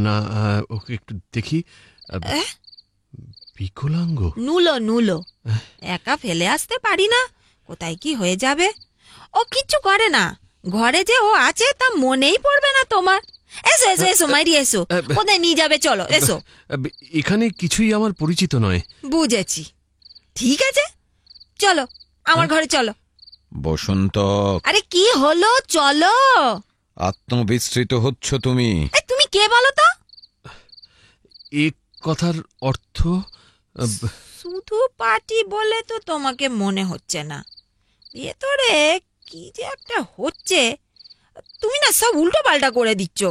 না, ওকে একটু দেখি। বিকলাঙ্গ। নুলো নুলো, একা ফেলে আসতে পারি না, কোথায় কি হয়ে যাবে। ও কিচ্ছু করে না, ঘরে যে ও আছে তা মনেই পড়বে না তোমার। এসো এসো এসো মাইরি, এসো। কোথায় নিয়ে যাবে, চলো এসো। এখানে কিছুই আমার পরিচিত নয়। বুঝেছি, ঠিক আছে, চলো আমার ঘরে চলো। বসন্তক, আরে কি হলো, চলো। আত্মবিস্মৃত হচ্ছ তুমি। তুমি কে বলো তো? এ কথার অর্থ? শুধু পার্টি বলে তো তোমাকে মনে হচ্ছে না, ভেতরে কি যে একটা হচ্ছে। তুমি না সব উল্টো পাল্টা করে দিচ্ছ।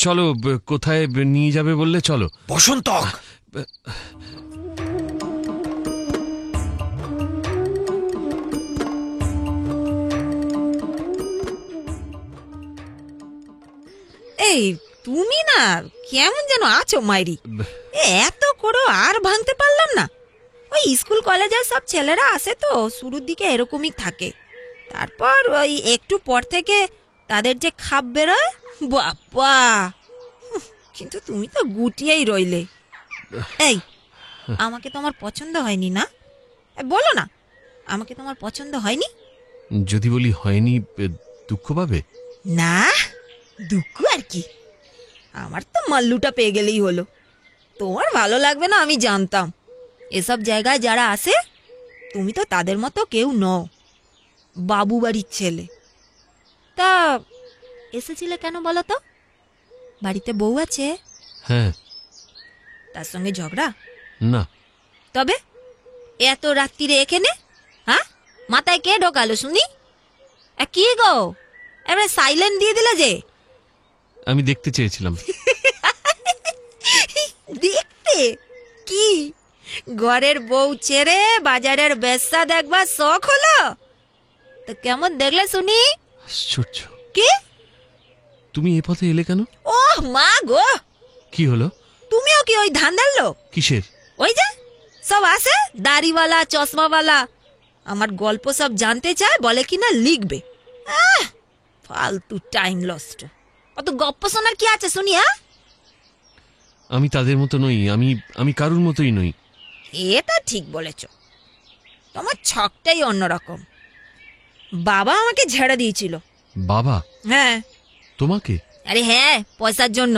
চলো, কোথায় নিয়ে যাবে বললে? চলো। বসন্তক, এই তুমি না কেমন যেন আছো মাইরি। এত করো আর ভাঙতে পারলাম না। ওই স্কুল কলেজের সব ছেলেরা আসে তো শুরুর দিকে এরকমই থাকে, তারপর ওই একটু পর থেকে তাদের যে খাপ বেরোয়, বাবা, কিন্তু তুমি তো গুটিয়েই রইলে। এই, আমাকে তোমার পছন্দ হয়নি না? বলো না, আমাকে তোমার পছন্দ হয়নি? যদি বলি হয়নি, দুঃখ পাবে? না, দুঃখ আর কি, আমার তো মাল্লুটা পেয়ে গেলেই হলো। তোমার ভালো লাগবে না আমি জানতাম, এসব জায়গায় যারা আসে তুমি তো তাদের মতো কেউ নও, বাবু বাড়ির ছেলে। তা এসেছিলে কেন বলো তো? বাড়িতে বউ আছে? হ্যাঁ। তার সঙ্গে ঝগড়া? না। তবে এত রাত্রিরে এখানে? হ্যাঁ, মাথায় কে ঢোকালো শুনি? কি গো, এবারে সাইলেন্ট দিয়ে দিলে যে? আমি দেখতে চেয়েছিলাম। দেখতে কি? ঘরের বউ ছেড়ে বাজারের ব্যবসা দেখবার শখ হলো? তো কেমন দেখলে শুনি? আশ্চর্য। কি? তুমি এ পথে এলে কেন? ওহ মা গো, কি হলো? তুমিও কি ওই ধান্দার লোক? কিসের? ওই যে সব আসে দাড়িওয়ালা চশমাওয়ালা, আমার গল্প সব জানতে চায়, বলে কিনা লিখবে। ফালতু টাইম লস্ট। অত গপ্প শোনার কি আছে শুনি? হ্যাঁ, আমি তাদের মতো নই, আমি কারুর মতোই নই। এটা ঠিক বলেছ, তোমার ছকটাই অন্যরকম। বাবা আমাকে ঝেড়ে দিয়েছিল। বাবা? হ্যাঁ। তোমাকে? আরে হ্যাঁ, পয়সার জন্য।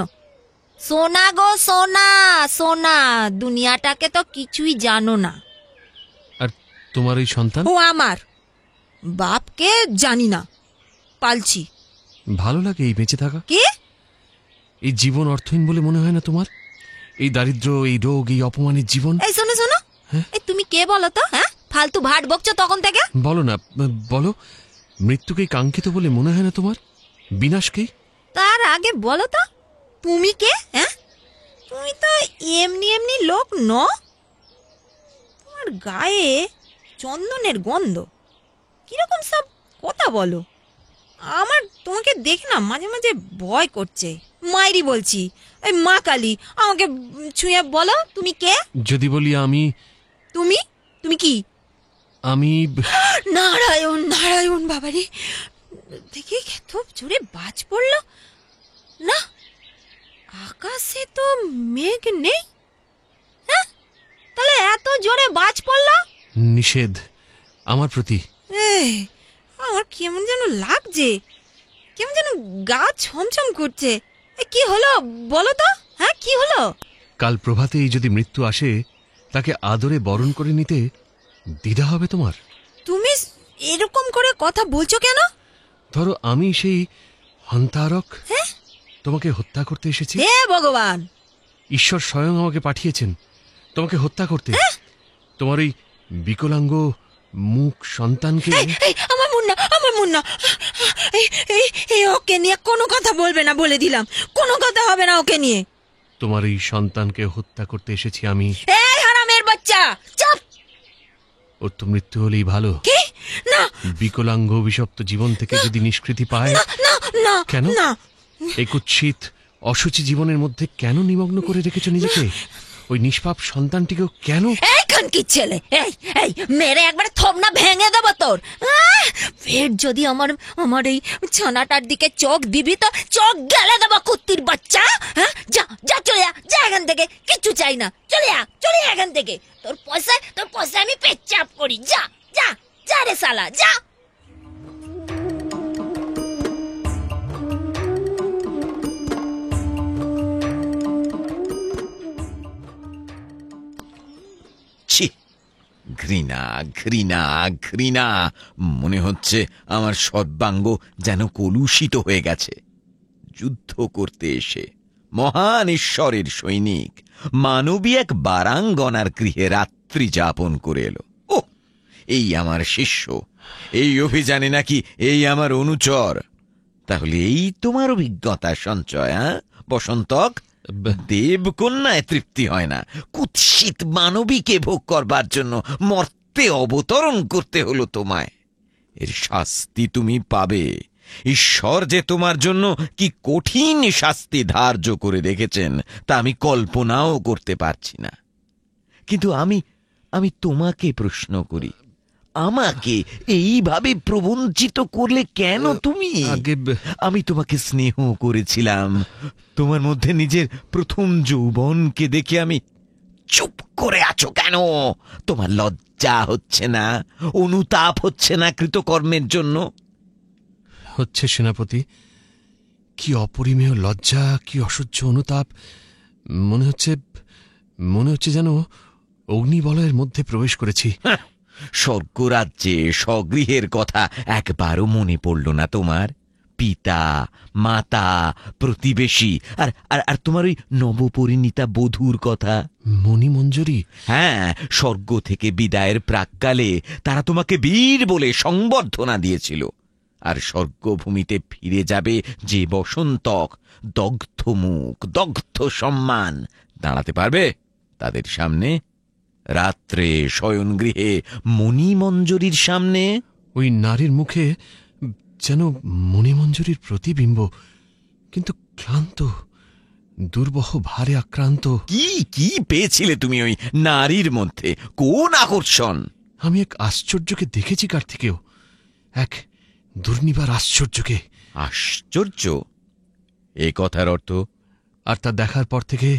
সোনা গো সোনা, সোনা, দুনিয়াটাকে তো কিছুই জানো না। আর তোমার ওই সন্তান? ও আমার বাপকে জানি না, পালছি। ভালো লাগে এই বেঁচে থাকা? কি? এই জীবন অর্থহীন বলে মনে হয় না তোমার? এই দারিদ্র, এই রোগ, এই অপমানের জীবন। এই শোনো শোনো, হ্যাঁ? এই তুমি কে বলো তো? হ্যাঁ, ফালতু ভাট বকছো তখন থেকে। বলো না, বলো। মৃত্যুকেই কাঙ্ক্ষিত বলে মনে হয় না তোমার? বিনাশকেই? তার আগে বলো তো, তুমি কে? হ্যাঁ, তুমি তো এমনি এমনি লোক ন। তোমার গায়ে চন্দনের গন্ধ, কিরকম সব কথা বলো। আমার তোমাকে দেখে না মাঝে মাঝে ভয় করছে। মাইরি বলছি, ওই মা কালী, আমাকে ছুঁয়ে বলো তুমি কে? যদি বলি আমি? তুমি তুমি কি? আমি নারায়ণ নারায়ণ, বাবারে, দেখি খুব জোরে বাজ পড়লো না। আকাশে তো মেঘ নেই। হ্যাঁ, তাহলে এত জোরে বাজ পড়লো? নিষেধ আমার প্রতি। আমার কেমন যেন লাগছে, কেমন যেন গা ছমছম করছে। কি হলো বলো তো? হ্যাঁ, কি হলো? কাল প্রভাতেই যদি মৃত্যু আসে, তাকে আদরে বরণ করে নিতে দ্বিধা হবে তোমার? তুমি এরকম করে কথা বলছো কেন? ধরো আমি সেই হন্তারক, তোমাকে হত্যা করতে এসেছি। হে ভগবান! ঈশ্বর স্বয়ং আমাকে পাঠিয়েছেন তোমাকে হত্যা করতে। তোমার এই বিকলাঙ্গ মুখ সন্তানকে। আমার মুন্না, আমার মুন্না, ওকে নিয়ে কোনো কথা বলবে না, বলে দিলাম। কোনো কথা হবে না ওকে নিয়ে। তোমার এই সন্তানকে হত্যা করতে এসেছি আমি। এই হারামের বাচ্চা, চাপ! ওর তো মৃত্যু হলেই ভালো। কি? না, বিকলাঙ্গ অভিশপ্ত জীবন থেকে যদি নিষ্কৃতি পায়। না না, কেন? না। এই কুৎসিত অসুচি জীবনের মধ্যে কেন নিমগ্ন করে রেখেছো নিজেকে? ওই নিষ্পাপ সন্তানটিকেও কেন? এইখান কি ছেলে, এই এই মেরে একবার থমনা ভেঙে দেবো তোর। ফের যদি আমার এই ছানাটার দিকে চোখ দিবি তো চোখ গেলে দেবো, কুত্তির বাচ্চা। হ্যাঁ, যা যা, চলে যা এখান থেকে, কিচ্ছু চাই না। চলে চলে এখান থেকে। তোর পয়সা আমি পেচ্ছাপ করি। যা যা যা রে শালা, যা। ছি, ঘৃণা ঘৃণা ঘৃণা। মনে হচ্ছে আমার সর্বাঙ্গ যেন কলুষিত হয়ে গেছে। যুদ্ধ করতে এসে মহান ঈশ্বরের সৈনিক মানবী এক বারাঙ্গনার গৃহে রাত্রি যাপন করে এলো। ও, এই আমার শিষ্য, এই অভিযানে নাকি এই আমার অনুচর। তাহলে এই তোমার অভিজ্ঞতা সঞ্চয়? বসন্তক, দেবকন্যায় তৃপ্তি হয় না, কুৎসিত মানবীকে ভোগ করবার জন্য মর্তে অবতরণ করতে হলো তোমায়। এর শাস্তি তুমি পাবে। ঈশ্বর যে তোমার জন্য কি কঠিন শাস্তি ধার্য করে রেখেছেন তা আমি কল্পনাও করতে পারছি না। কিন্তু আমি তোমাকে প্রশ্ন করি, আমাকে এইভাবে প্রবঞ্চিত করলে কেন তুমি? আমি তোমাকে স্নেহ করেছিলাম। তোমার মধ্যে নিজের প্রথম যৌবনকে দেখে আমি চুপ করে আছো কেন? তোমার লজ্জা হচ্ছে না? অনুতাপ হচ্ছে না কৃতকর্মের জন্য? হচ্ছে সেনাপতি। কি অপরিমেয় লজ্জা, কি অসহ্য অনুতাপ। মনে হচ্ছে যেন অগ্নিবলয়ের মধ্যে প্রবেশ করেছি। স্বর্গরাজ্যে স্বগৃহের কথা একবারও মনে পড়ল না তোমার? পিতা, মাতা, প্রতিবেশী, আর আর আর তোমার ওই নবপরিণীতা বধূর কথা। মণিমঞ্জরি? হ্যাঁ, স্বর্গ থেকে বিদায়ের প্রাক্কালে তারা তোমাকে বীর বলে সংবর্ধনা দিয়েছিল। আর স্বর্গভূমিতে ফিরে যাবে যে বসন্তক, দগ্ধ মুখ, দগ্ধ সম্মান, দাঁড়াতে পারবে তাদের সামনে? রাত্রে শয়নগৃহে মণিমঞ্জরির সামনে? ওই নারীর মুখে যেন মণিমঞ্জরির প্রতিবিম্ব, কিন্তু ক্লান্ত, দুর্বহ ভারে আক্রান্ত। কি কি পেয়েছিলে তুমি ওই নারীর মধ্যে? কোন আকর্ষণ? আমি এক আশ্চর্যকে দেখেছি কার্তিকেয়, এক দুর্নিবার আশ্চর্যকে। আশ্চর্য? এ কথার অর্থ? আর তা দেখার পর থেকে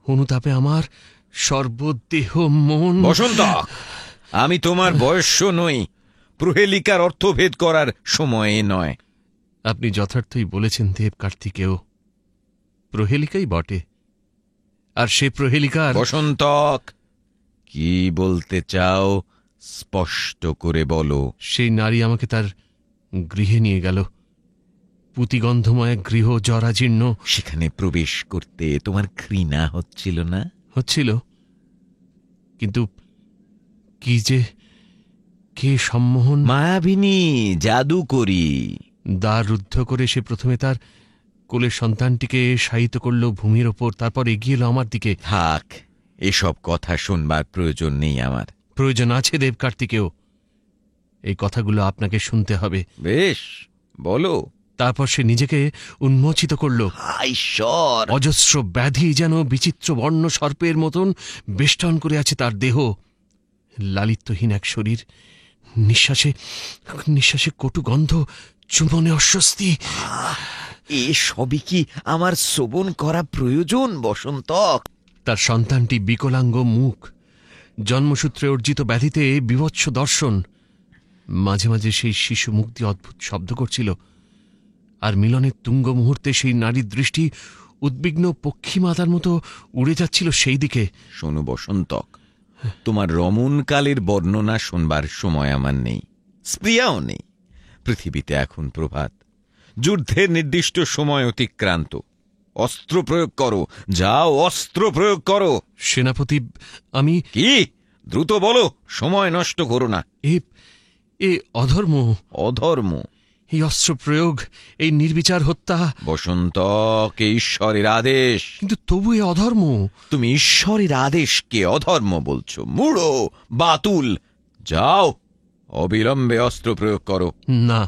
অনুতাপে আমার সর্বদেহ মন। বসন্ত, আমি তোমার বয়স্য নই, প্রহেলিকার অর্থভেদ করার সময়ে নয়। আপনি যথার্থই বলেছেন দেব কার্তিকেয়, প্রহেলিকাই বটে। আর সে প্রহেলিকার বসন্তক, কি বলতে চাও স্পষ্ট করে বলো। সেই নারী আমাকে তার গৃহে নিয়ে গেল, পুতিগন্ধময় গৃহ, জরাজীর্ণ। সেখানে প্রবেশ করতে তোমার ঘৃণা হচ্ছিল না? হচ্ছিল, কিন্তু কি যে কে সম্মোহন! মায়াবিনী, জাদুকরী। দ্বার রুদ্ধ করে সে প্রথমে তার কোলের সন্তানটিকে শায়িত করল ভূমির ওপর, তারপর এগিয়ে এলো আমার দিকে। থাক, এসব কথা শুনবার প্রয়োজন নেই আমার। প্রয়োজন আছে দেব কার্তিকেয়, এই কথাগুলো আপনাকে শুনতে হবে। বেশ, বলো। তারপর সে নিজেকে উন্মোচিত করল। ঈশ্বর! অজস্র ব্যাধি যেন বিচিত্র বর্ণ সর্পের মতন বেষ্টন করে আছে তার দেহ। লালিত্যহীন এক শরীর, নিঃশ্বাসে নিঃশ্বাসে কটু গন্ধ, চুম্বনে অস্বস্তি। এ সবই কি আমার শ্রবণ করা প্রয়োজন বসন্তক? তার সন্তানটি বিকলাঙ্গ মুখ, জন্মসূত্রে অর্জিত ব্যাধিতে বিভৎস দর্শন। মাঝে মাঝে সেই শিশু মুখ দিয়ে অদ্ভুত শব্দ করছিল, আর মিলনের তুঙ্গ মুহূর্তে সেই নারীর দৃষ্টি উদ্বিগ্ন পক্ষীমাতার মতো উড়ে যাচ্ছিল সেই দিকে। শোনো বসন্তক, তোমার রমণকালের বর্ণনা শোনবার সময় আমার নেই, স্প্রিয়াও নেই। পৃথিবীতে এখন প্রভাত, যুদ্ধের নির্দিষ্ট সময় অতিক্রান্ত। অস্ত্র প্রয়োগ করো, যাও অস্ত্র প্রয়োগ করো। সেনাপতি, আমি... কি? দ্রুত বলো, সময় নষ্ট করো না। এ অধর্ম। অধর্ম? এই অস্ত্র প্রয়োগ, এই নির্বিচার হত্যা। বসন্তক, ঈশ্বরের আদেশ। কিন্তু তবু এ অধর্ম। তুমি ঈশ্বরের আদেশকে অধর্ম বলছো? মূঢ়, বাতুল। যাও, অবিলম্বে অস্ত্র প্রয়োগ করো। না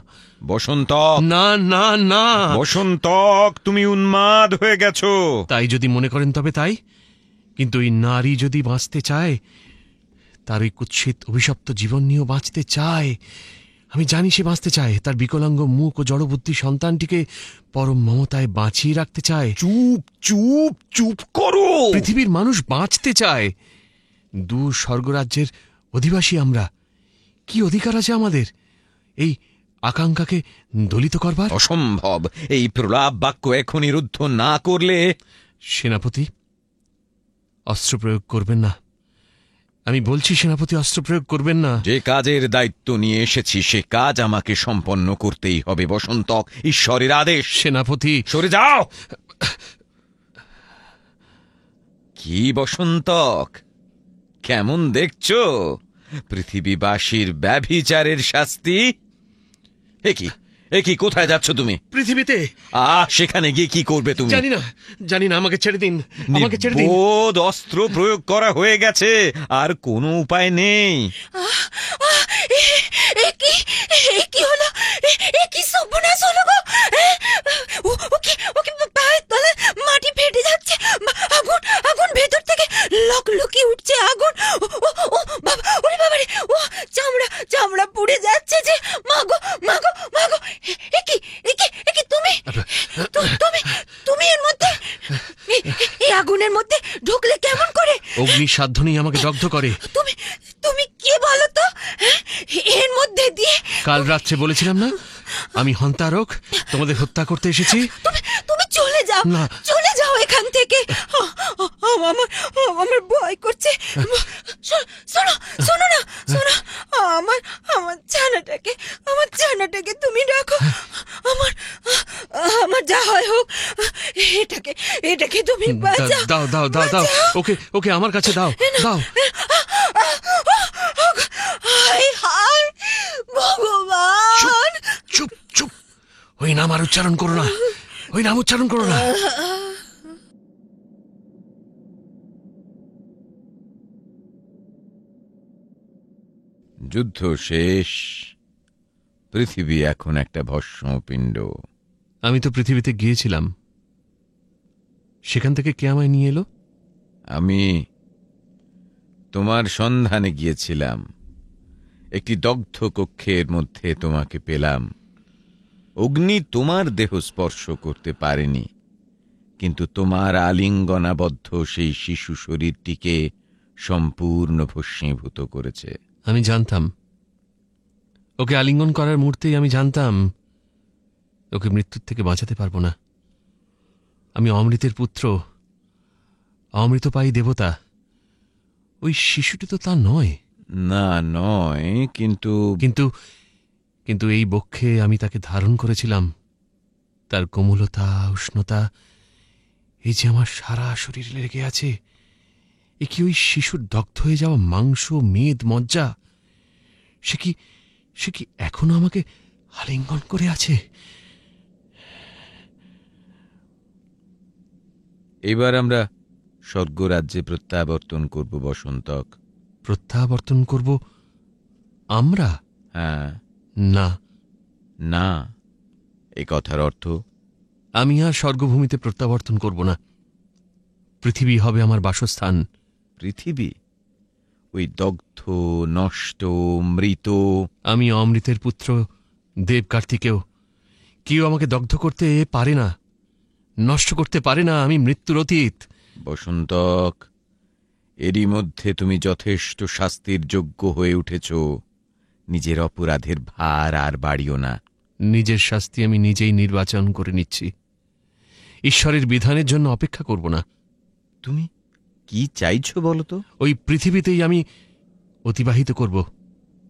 বসন্তক, না না না। বসন্তক, তুমি উন্মাদ হয়ে গেছো। তাই যদি মনে করেন তবে তাই, কিন্তু এই নারী যদি বাঁচতে চায়, তার ওই কুৎসিত অভিশপ্ত জীবন নিয়েও বাঁচতে চায়। আমি জানি সে বাঁচতে চায়, তার বিকলাঙ্গ মুখ ও জড়বুদ্ধি সন্তানটিকে পরম মমতায় বাঁচিয়ে রাখতে চায়। চুপ চুপ চুপ করো। পৃথিবীর মানুষ বাঁচতে চায়। দূর স্বর্গরাজ্যের অধিবাসী আমরা, কি অধিকার আছে আমাদের এই আকাঙ্ক্ষাকে দলিত করবার? অসম্ভব। এই প্রলাপ বাক্য এখনই রুদ্ধ না করলে... সেনাপতি, অস্ত্র প্রয়োগ করবেন না। আমি বলছি সেনাপতি, অস্ত্র প্রয়োগ করবেন না। যে কাজের দায়িত্ব নিয়ে এসেছি সে কাজ আমাকে সম্পন্ন করতেই হবে বসন্তক। ঈশ্বরের আদেশ। সেনাপতি, সরে যাও। কি বসন্তক, কেমন দেখছো পৃথিবীবাসীর ব্যভিচারের শাস্তি? এ কি কোথায় যাচ্ছ তুমি? পৃথিবীতে। সেখানে গিয়ে কি করবে তুমি? জানি না, আমাকে ছেড়ে দিন, আমাকে ছেড়ে দিন। নির্বোধ, অস্ত্র প্রয়োগ করা হয়ে গেছে, আর কোনো উপায় নেই। কি হলো? কি সর্বনাশ হলো গো? ওকে পায়ের তলায় মাটি ফেটে যাচ্ছে, আগুন আগুন ভেতর থেকে লকলকি উঠছে আগুন। ও বাবা, ওরে বাবা রে, ও চামড়া চামড়া পুড়ে যাচ্ছে যে। মাগো মাগো মাগো, একি তুমি তুমি এর মধ্যে, এই আগুনের মধ্যে ঢুকলে কেমন করে? অগ্নির সাধ্য নেই আমাকে দগ্ধ করে। তুমি কে বলো তো? এর মধ্যে দিয়ে কাল রাত্রে বলেছিলাম না আমি হন্তারক, তোমাদের হত্যা করতে এসেছি। তুমি চলে যাও, চলে যাও এখান থেকে। আমার ভয় করছে। শোনো না, আমার আমার ছানাটাকে তুমি রাখো। আমার আমার যা হয় হোক, এটাকে তুমি বাঁচাও। দাও দাও দাও দাও, ওকে ওকে আমার কাছে দাও দাও। হায় হায় ভগবান! চুপ চুপ, ওই নাম আর উচ্চারণ করো না, ওই নাম উচ্চারণ করো না। যুদ্ধ শেষ, পৃথিবী এখন একটা ভস্মপিণ্ড। আমি তো পৃথিবীতে গিয়েছিলাম, সেখান থেকে কে আমায় নিয়ে এলো? আমি তোমার সন্ধানে গিয়েছিলাম, একটি দগ্ধ কক্ষের মধ্যে তোমাকে পেলাম। অগ্নি তোমার দেহ স্পর্শ করতে পারেনি, কিন্তু তোমার আলিঙ্গনাবদ্ধ সেই শিশু শরীরটিকে সম্পূর্ণ ভস্মীভূত করেছে। আমি জানতাম, ওকে আলিঙ্গন করার মুহূর্তেই আমি জানতাম ওকে মৃত্যুর থেকে বাঁচাতে পারবো না। আমি অমৃতের পুত্র, অমৃতপায়ী দেবতা। ওই শিশুটি তো তা নয়। না, নয়, কিন্তু কিন্তু কিন্তু এই বক্ষে আমি তাকে ধারণ করেছিলাম। তার কোমলতা, উষ্ণতা, এই যে আমার সারা শরীরে লেগে আছে, এ কি ওই শিশুর দগ্ধ হয়ে যাওয়া মাংস, মেদ, মজ্জা? সে কি এখনো আমাকে আলিঙ্গন করে আছে? এবার আমরা স্বর্গরাজ্যে প্রত্যাবর্তন করব বসন্তক। প্রত্যাবর্তন করব আমরা? হ্যাঁ। না না, এ কথার অর্থ আমি আর স্বর্গভূমিতে প্রত্যাবর্তন করব না। পৃথিবী হবে আমার বাসস্থান। পৃথিবী? ওই দগ্ধ, নষ্ট, মৃত? আমি অমৃতের পুত্র দেব কার্তিকেয়। কেউ আমাকে দগ্ধ করতে পারে না, নষ্ট করতে পারে না। আমি মৃত্যুর অতীত। বসন্তক, এরই মধ্যে তুমি যথেষ্ট শাস্তির যোগ্য হয়ে উঠেছ। নিজের অপরাধের ভার আর বাড়িও না। নিজের শাস্তি আমি নিজেই নির্বাচন করে নিচ্ছি। ঈশ্বরের বিধানের জন্য অপেক্ষা করব না। তুমি কি চাইছো বলো তো? ওই পৃথিবীতেই আমি অতিবাহিত করব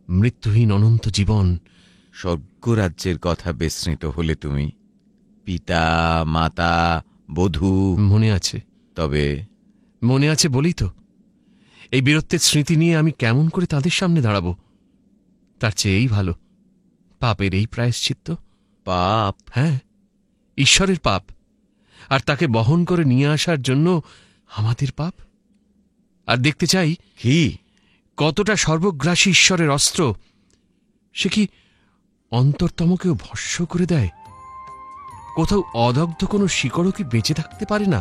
মৃত্যুহীন অনন্ত জীবন। স্বর্গরাজ্যের কথা বিস্মৃত হলে তুমি? পিতা, মাতা, বধূ? মনে আছে, তবে মনে আছে বলেই তো এই বীরত্বের স্মৃতি নিয়ে আমি কেমন করে তাদের সামনে দাঁড়াবো? তার চেয়ে এই ভালো, পাপের এই প্রায়শ্চিত্ত। পাপ? হ্যাঁ, ঈশ্বরের পাপ, আর তাকে বহন করে নিয়ে আসার জন্য আমাদের পাপ। আর দেখতে চাই কি কতটা সর্বগ্রাসী ঈশ্বরের অস্ত্র সে কি অন্তরতমকেও ভস্য করে দেয়। কোথাও অদগ্ধ কোনো শিকড়ও কি বেঁচে থাকতে পারে না?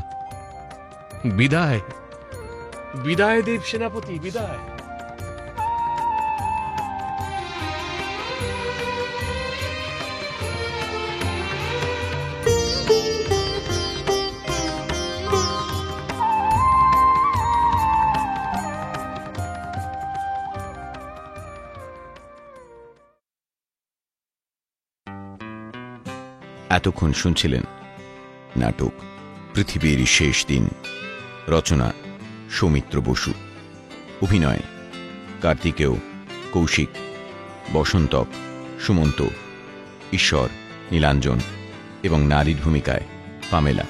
বিদায়, বিদায় দেব সেনাপতি, বিদায়। এতক্ষণ শুনছিলেন নাটক পৃথিবীর শেষ দিন। রচনা সৌমিত্র বসু। অভিনয় কার্তিকেয়, কৌশিক, বসন্তক, সুমন্ত, ঈশ্বর, নীলাঞ্জন এবং নারীর ভূমিকায় পামেলা।